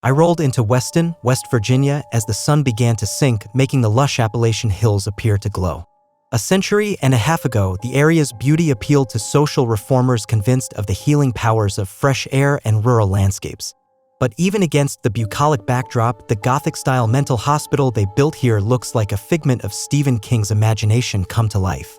I rolled into Weston, West Virginia, as the sun began to sink, making the lush Appalachian hills appear to glow. A century and a half ago, the area's beauty appealed to social reformers convinced of the healing powers of fresh air and rural landscapes. But even against the bucolic backdrop, the Gothic-style mental hospital they built here looks like a figment of Stephen King's imagination come to life.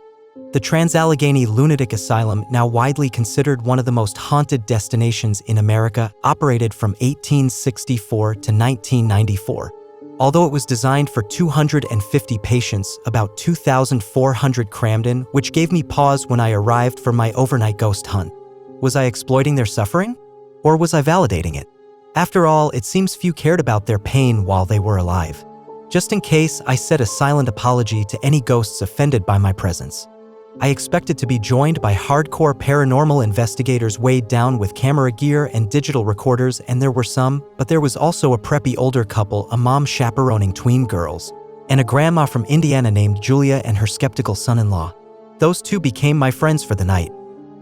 The Allegheny Lunatic Asylum, now widely considered one of the most haunted destinations in America, operated from 1864 to 1994. Although it was designed for 250 patients, about 2,400 crammed in, which gave me pause when I arrived for my overnight ghost hunt. Was I exploiting their suffering? Or was I validating it? After all, it seems few cared about their pain while they were alive. Just in case, I said a silent apology to any ghosts offended by my presence. I expected to be joined by hardcore paranormal investigators weighed down with camera gear and digital recorders, and there were some, but there was also a preppy older couple, a mom chaperoning tween girls, and a grandma from Indiana named Julia and her skeptical son-in-law. Those two became my friends for the night.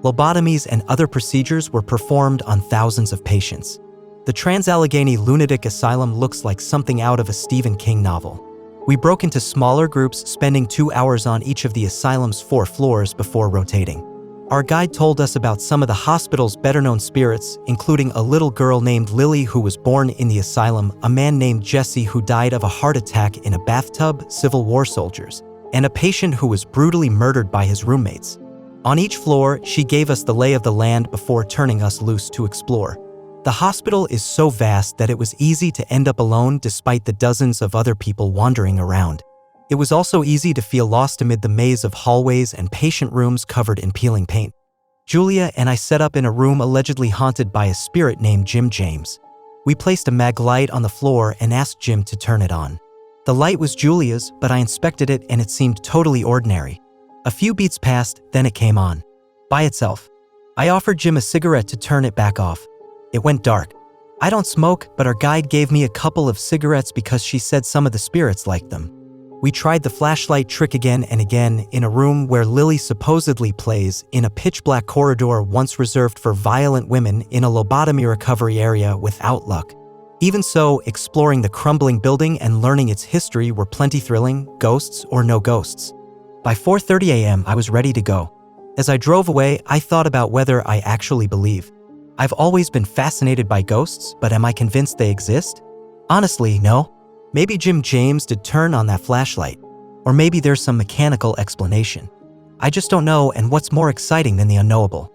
Lobotomies and other procedures were performed on thousands of patients. The Allegheny Lunatic Asylum looks like something out of a Stephen King novel. We broke into smaller groups, spending 2 hours on each of the asylum's 4 floors before rotating. Our guide told us about some of the hospital's better-known spirits, including a little girl named Lily who was born in the asylum, a man named Jesse who died of a heart attack in a bathtub, Civil War soldiers, and a patient who was brutally murdered by his roommates. On each floor, she gave us the lay of the land before turning us loose to explore. The hospital is so vast that it was easy to end up alone despite the dozens of other people wandering around. It was also easy to feel lost amid the maze of hallways and patient rooms covered in peeling paint. Julia and I set up in a room allegedly haunted by a spirit named Jim James. We placed a mag light on the floor and asked Jim to turn it on. The light was Julia's, but I inspected it and it seemed totally ordinary. A few beats passed, then it came on. By itself. I offered Jim a cigarette to turn it back off. It went dark. I don't smoke, but our guide gave me a couple of cigarettes because she said some of the spirits liked them. We tried the flashlight trick again and again in a room where Lily supposedly plays, in a pitch-black corridor once reserved for violent women in a lobotomy recovery area without luck. Even so, exploring the crumbling building and learning its history were plenty thrilling, ghosts or no ghosts. By 4:30 a.m., I was ready to go. As I drove away, I thought about whether I actually believe. I've always been fascinated by ghosts, but am I convinced they exist? Honestly, no. Maybe Jim James did turn on that flashlight. Or maybe there's some mechanical explanation. I just don't know, and what's more exciting than the unknowable?